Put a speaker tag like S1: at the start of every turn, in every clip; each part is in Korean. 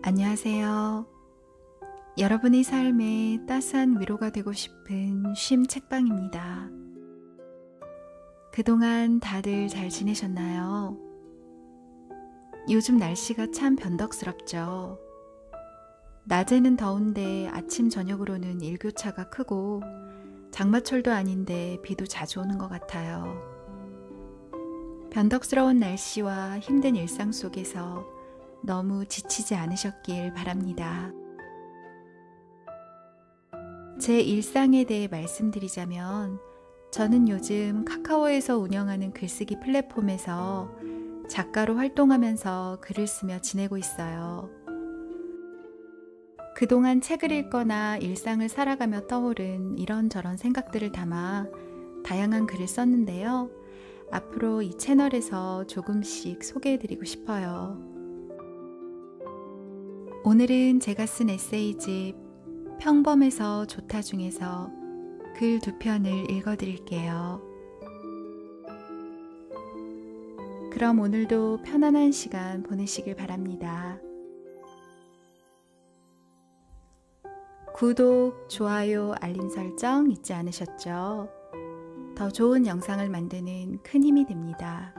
S1: 안녕하세요. 여러분의 삶에 따스한 위로가 되고 싶은 쉼 책방입니다. 그동안 다들 잘 지내셨나요? 요즘 날씨가 참 변덕스럽죠. 낮에는 더운데 아침 저녁으로는 일교차가 크고 장마철도 아닌데 비도 자주 오는 것 같아요. 변덕스러운 날씨와 힘든 일상 속에서 너무 지치지 않으셨길 바랍니다. 제 일상에 대해 말씀드리자면 저는 요즘 카카오에서 운영하는 글쓰기 플랫폼에서 작가로 활동하면서 글을 쓰며 지내고 있어요. 그동안 책을 읽거나 일상을 살아가며 떠오른 이런저런 생각들을 담아 다양한 글을 썼는데요. 앞으로 이 채널에서 조금씩 소개해드리고 싶어요. 오늘은 제가 쓴 에세이집 평범해서 좋다 중에서 글 2편을 읽어드릴게요. 그럼 오늘도 편안한 시간 보내시길 바랍니다. 구독, 좋아요, 알림 설정 잊지 않으셨죠? 더 좋은 영상을 만드는 큰 힘이 됩니다.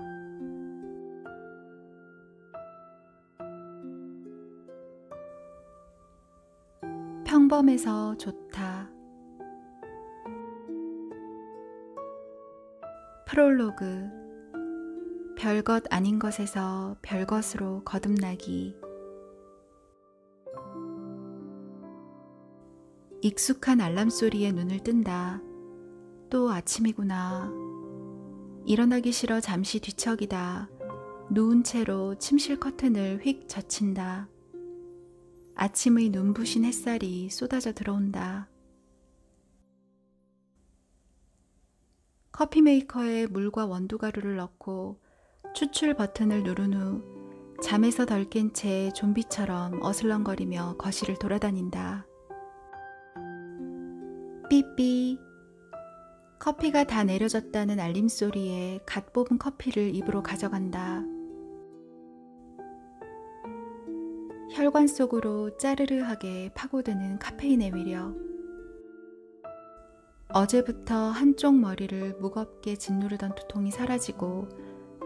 S1: 평범해서 좋다. 프롤로그. 별것 아닌 것에서 별것으로 거듭나기. 익숙한 알람 소리에 눈을 뜬다. 또 아침이구나. 일어나기 싫어 잠시 뒤척이다. 누운 채로 침실 커튼을 휙 젖힌다. 아침의 눈부신 햇살이 쏟아져 들어온다. 커피 메이커에 물과 원두가루를 넣고 추출 버튼을 누른 후 잠에서 덜 깬 채 좀비처럼 어슬렁거리며 거실을 돌아다닌다. 삐삐. 커피가 다 내려졌다는 알림 소리에 갓 뽑은 커피를 입으로 가져간다. 혈관 속으로 짜르르하게 파고드는 카페인의 위력. 어제부터 한쪽 머리를 무겁게 짓누르던 두통이 사라지고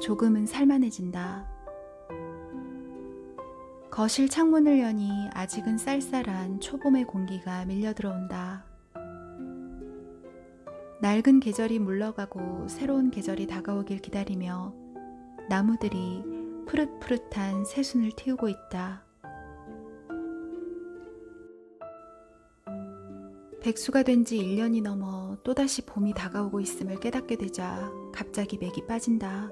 S1: 조금은 살만해진다. 거실 창문을 여니 아직은 쌀쌀한 초봄의 공기가 밀려 들어온다. 낡은 계절이 물러가고 새로운 계절이 다가오길 기다리며 나무들이 푸릇푸릇한 새순을 틔우고 있다. 백수가 된 지 1년이 넘어 또다시 봄이 다가오고 있음을 깨닫게 되자 갑자기 맥이 빠진다.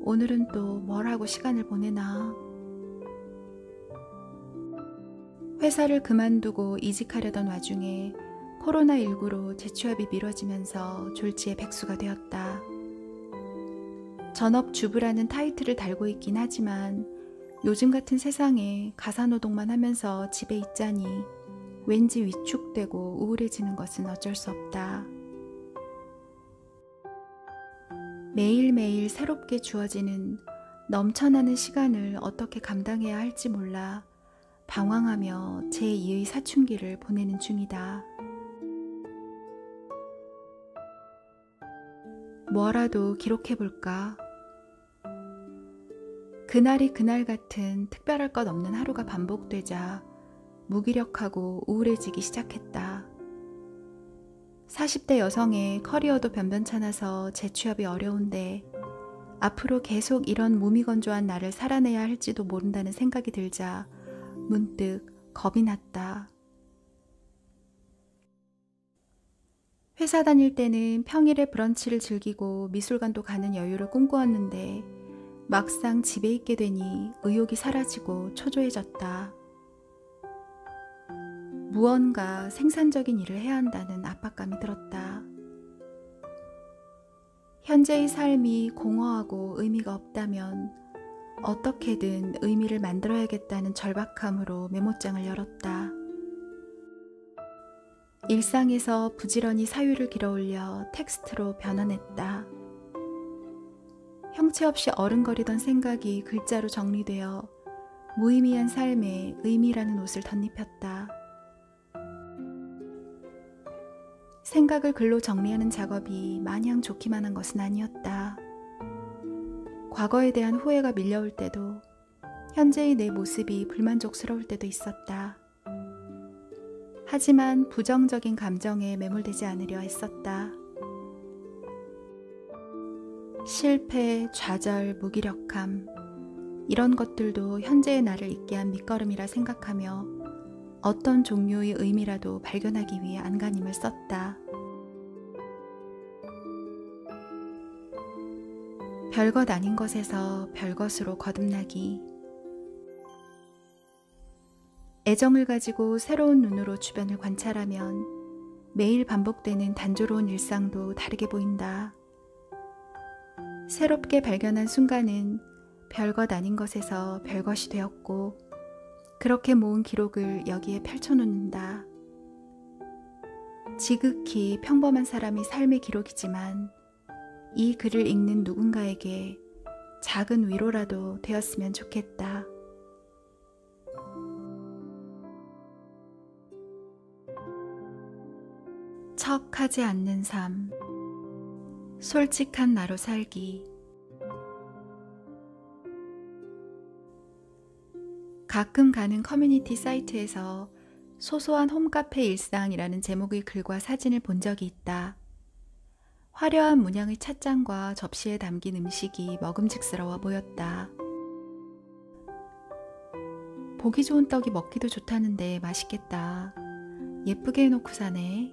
S1: 오늘은 또 뭘 하고 시간을 보내나. 회사를 그만두고 이직하려던 와중에 코로나19로 재취업이 미뤄지면서 졸지에 백수가 되었다. 전업주부라는 타이틀을 달고 있긴 하지만 요즘 같은 세상에 가사노동만 하면서 집에 있자니 왠지 위축되고 우울해지는 것은 어쩔 수 없다. 매일매일 새롭게 주어지는 넘쳐나는 시간을 어떻게 감당해야 할지 몰라 방황하며 제2의 사춘기를 보내는 중이다. 뭐라도 기록해볼까? 그날이 그날 같은 특별할 것 없는 하루가 반복되자 무기력하고 우울해지기 시작했다. 40대 여성의 커리어도 변변찮아서 재취업이 어려운데 앞으로 계속 이런 무미건조한 나를 살아내야 할지도 모른다는 생각이 들자 문득 겁이 났다. 회사 다닐 때는 평일에 브런치를 즐기고 미술관도 가는 여유를 꿈꾸었는데 막상 집에 있게 되니 의욕이 사라지고 초조해졌다. 무언가 생산적인 일을 해야 한다는 압박감이 들었다. 현재의 삶이 공허하고 의미가 없다면 어떻게든 의미를 만들어야겠다는 절박함으로 메모장을 열었다. 일상에서 부지런히 사유를 길어올려 텍스트로 변환했다. 형체 없이 어른거리던 생각이 글자로 정리되어 무의미한 삶에 의미라는 옷을 덧입혔다. 생각을 글로 정리하는 작업이 마냥 좋기만 한 것은 아니었다. 과거에 대한 후회가 밀려올 때도, 현재의 내 모습이 불만족스러울 때도 있었다. 하지만 부정적인 감정에 매몰되지 않으려 애썼다. 실패, 좌절, 무기력함, 이런 것들도 현재의 나를 있게 한 밑거름이라 생각하며 어떤 종류의 의미라도 발견하기 위해 안간힘을 썼다. 별것 아닌 것에서 별것으로 거듭나기. 애정을 가지고 새로운 눈으로 주변을 관찰하면 매일 반복되는 단조로운 일상도 다르게 보인다. 새롭게 발견한 순간은 별것 아닌 것에서 별것이 되었고, 그렇게 모은 기록을 여기에 펼쳐놓는다. 지극히 평범한 사람의 삶의 기록이지만 이 글을 읽는 누군가에게 작은 위로라도 되었으면 좋겠다. 척하지 않는 삶, 솔직한 나로 살기. 가끔 가는 커뮤니티 사이트에서 소소한 홈카페 일상이라는 제목의 글과 사진을 본 적이 있다. 화려한 문양의 찻잔과 접시에 담긴 음식이 먹음직스러워 보였다. 보기 좋은 떡이 먹기도 좋다는데 맛있겠다. 예쁘게 해놓고 사네.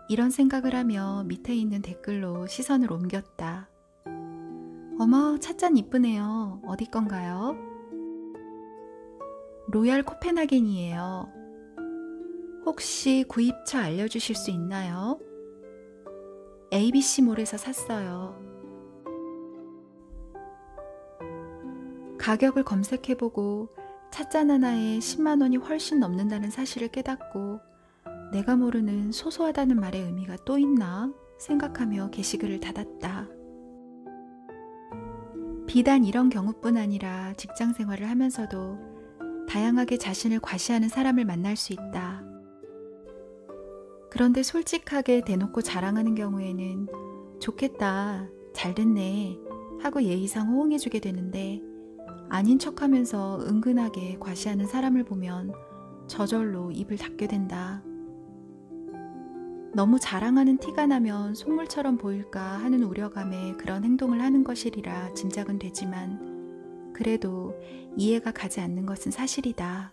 S1: 이런 생각을 하며 밑에 있는 댓글로 시선을 옮겼다. 어머, 찻잔 이쁘네요. 어디 건가요? 로얄 코펜하겐이에요. 혹시 구입처 알려주실 수 있나요? ABC몰에서 샀어요. 가격을 검색해보고 찻잔 하나에 10만 원이 훨씬 넘는다는 사실을 깨닫고 내가 모르는 소소하다는 말의 의미가 또 있나 생각하며 게시글을 닫았다. 비단 이런 경우뿐 아니라 직장 생활을 하면서도 다양하게 자신을 과시하는 사람을 만날 수 있다. 그런데 솔직하게 대놓고 자랑하는 경우에는 좋겠다, 잘 됐네 하고 예의상 호응해주게 되는데, 아닌 척하면서 은근하게 과시하는 사람을 보면 저절로 입을 닫게 된다. 너무 자랑하는 티가 나면 속물처럼 보일까 하는 우려감에 그런 행동을 하는 것이리라 짐작은 되지만, 그래도 이해가 가지 않는 것은 사실이다.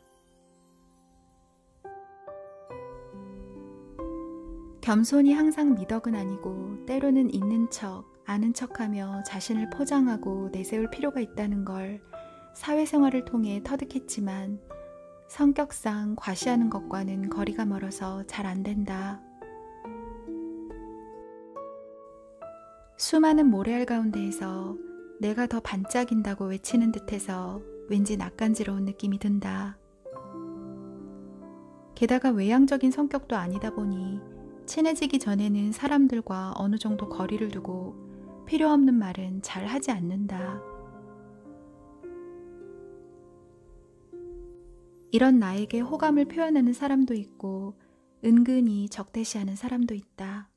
S1: 겸손이 항상 미덕은 아니고 때로는 있는 척, 아는 척하며 자신을 포장하고 내세울 필요가 있다는 걸 사회생활을 통해 터득했지만, 성격상 과시하는 것과는 거리가 멀어서 잘 안 된다. 수많은 모래알 가운데에서 내가 더 반짝인다고 외치는 듯해서 왠지 낯간지러운 느낌이 든다. 게다가 외향적인 성격도 아니다 보니 친해지기 전에는 사람들과 어느 정도 거리를 두고 필요 없는 말은 잘 하지 않는다. 이런 나에게 호감을 표현하는 사람도 있고 은근히 적대시하는 사람도 있다.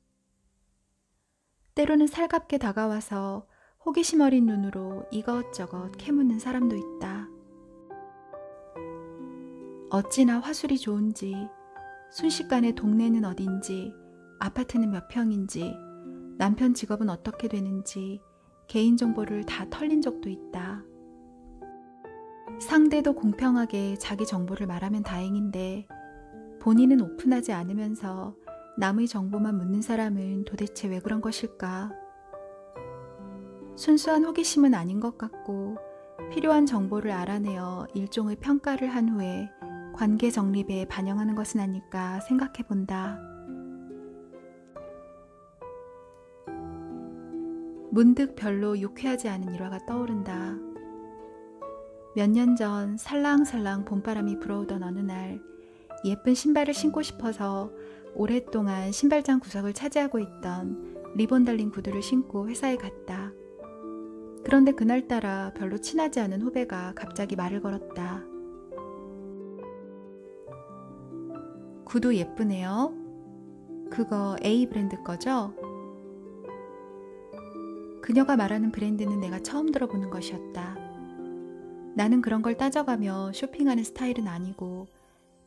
S1: 때로는 살갑게 다가와서 호기심 어린 눈으로 이것저것 캐묻는 사람도 있다. 어찌나 화술이 좋은지, 순식간에 동네는 어딘지, 아파트는 몇 평인지, 남편 직업은 어떻게 되는지 개인정보를 다 털린 적도 있다. 상대도 공평하게 자기 정보를 말하면 다행인데 본인은 오픈하지 않으면서 남의 정보만 묻는 사람은 도대체 왜 그런 것일까? 순수한 호기심은 아닌 것 같고 필요한 정보를 알아내어 일종의 평가를 한 후에 관계 정립에 반영하는 것은 아닐까 생각해 본다. 문득 별로 유쾌하지 않은 일화가 떠오른다. 몇 년 전 살랑살랑 봄바람이 불어오던 어느 날 예쁜 신발을 신고 싶어서 오랫동안 신발장 구석을 차지하고 있던 리본 달린 구두를 신고 회사에 갔다. 그런데 그날따라 별로 친하지 않은 후배가 갑자기 말을 걸었다. 구두 예쁘네요. 그거 A 브랜드 거죠? 그녀가 말하는 브랜드는 내가 처음 들어보는 것이었다. 나는 그런 걸 따져가며 쇼핑하는 스타일은 아니고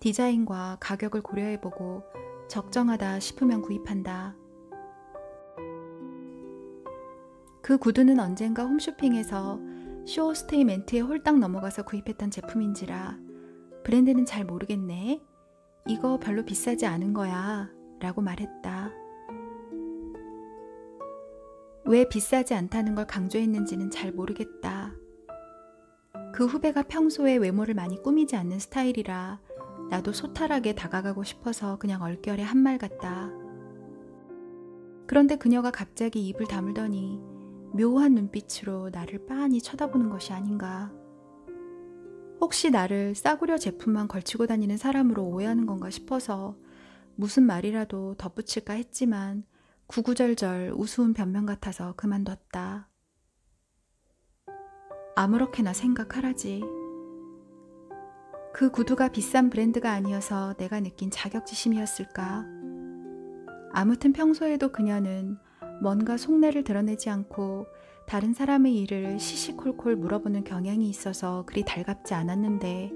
S1: 디자인과 가격을 고려해보고 적정하다 싶으면 구입한다. 그 구두는 언젠가 홈쇼핑에서 쇼호스테이멘트에 홀딱 넘어가서 구입했던 제품인지라 브랜드는 잘 모르겠네. 이거 별로 비싸지 않은 거야 라고 말했다. 왜 비싸지 않다는 걸 강조했는지는 잘 모르겠다. 그 후배가 평소에 외모를 많이 꾸미지 않는 스타일이라 나도 소탈하게 다가가고 싶어서 그냥 얼결에 한 말 같다. 그런데 그녀가 갑자기 입을 다물더니 묘한 눈빛으로 나를 빤히 쳐다보는 것이 아닌가. 혹시 나를 싸구려 제품만 걸치고 다니는 사람으로 오해하는 건가 싶어서 무슨 말이라도 덧붙일까 했지만 구구절절 우스운 변명 같아서 그만뒀다. 아무렇게나 생각하라지. 그 구두가 비싼 브랜드가 아니어서 내가 느낀 자격지심이었을까. 아무튼 평소에도 그녀는 뭔가 속내를 드러내지 않고 다른 사람의 일을 시시콜콜 물어보는 경향이 있어서 그리 달갑지 않았는데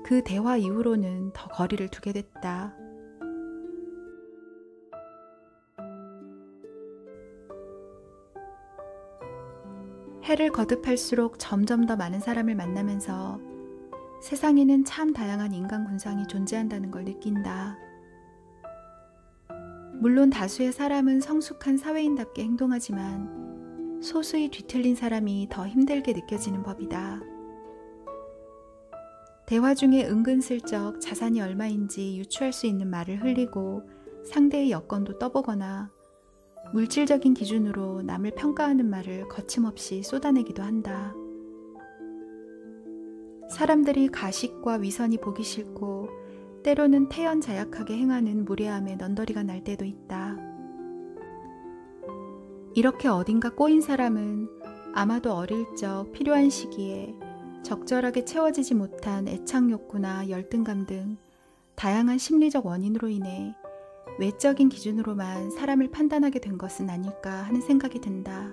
S1: 그 대화 이후로는 더 거리를 두게 됐다. 해를 거듭할수록 점점 더 많은 사람을 만나면서 세상에는 참 다양한 인간 군상이 존재한다는 걸 느낀다. 물론 다수의 사람은 성숙한 사회인답게 행동하지만 소수의 뒤틀린 사람이 더 힘들게 느껴지는 법이다. 대화 중에 은근슬쩍 자산이 얼마인지 유추할 수 있는 말을 흘리고 상대의 여건도 떠보거나 물질적인 기준으로 남을 평가하는 말을 거침없이 쏟아내기도 한다. 사람들이 가식과 위선이 보기 싫고 때로는 태연자약하게 행하는 무례함에 넌더리가 날 때도 있다. 이렇게 어딘가 꼬인 사람은 아마도 어릴 적 필요한 시기에 적절하게 채워지지 못한 애착욕구나 열등감 등 다양한 심리적 원인으로 인해 외적인 기준으로만 사람을 판단하게 된 것은 아닐까 하는 생각이 든다.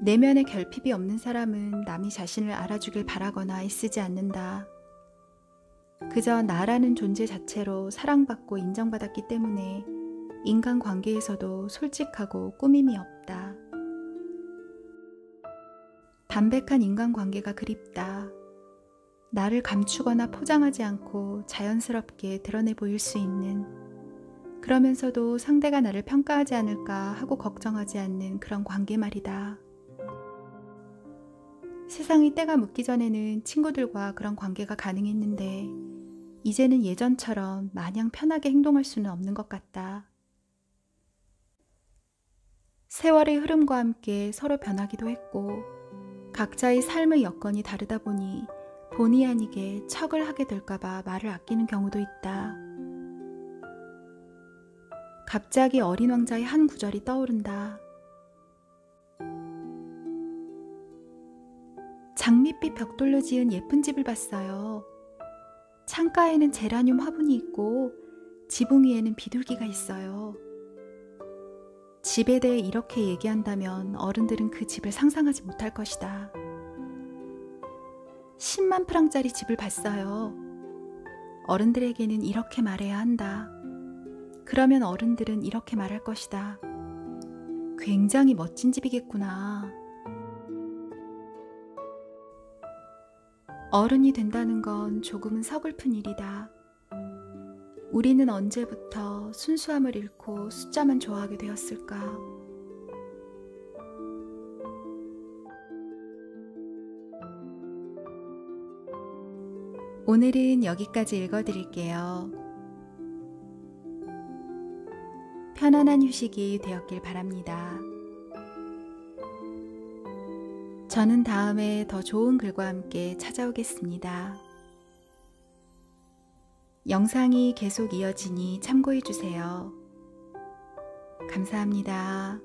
S1: 내면에 결핍이 없는 사람은 남이 자신을 알아주길 바라거나 애쓰지 않는다. 그저 나라는 존재 자체로 사랑받고 인정받았기 때문에 인간관계에서도 솔직하고 꾸밈이 없다. 담백한 인간관계가 그립다. 나를 감추거나 포장하지 않고 자연스럽게 드러내 보일 수 있는, 그러면서도 상대가 나를 평가하지 않을까 하고 걱정하지 않는 그런 관계 말이다. 세상이 때가 묻기 전에는 친구들과 그런 관계가 가능했는데 이제는 예전처럼 마냥 편하게 행동할 수는 없는 것 같다. 세월의 흐름과 함께 서로 변하기도 했고 각자의 삶의 여건이 다르다 보니 본의 아니게 척을 하게 될까봐 말을 아끼는 경우도 있다. 갑자기 어린 왕자의 한 구절이 떠오른다. 장밋빛 벽돌로 지은 예쁜 집을 봤어요. 창가에는 제라늄 화분이 있고 지붕 위에는 비둘기가 있어요. 집에 대해 이렇게 얘기한다면 어른들은 그 집을 상상하지 못할 것이다. 10만 프랑짜리 집을 봤어요. 어른들에게는 이렇게 말해야 한다. 그러면 어른들은 이렇게 말할 것이다. 굉장히 멋진 집이겠구나. 어른이 된다는 건 조금은 서글픈 일이다. 우리는 언제부터 순수함을 잃고 숫자만 좋아하게 되었을까? 오늘은 여기까지 읽어드릴게요. 편안한 휴식이 되었길 바랍니다. 저는 다음에 더 좋은 글과 함께 찾아오겠습니다. 영상이 계속 이어지니 참고해 주세요. 감사합니다.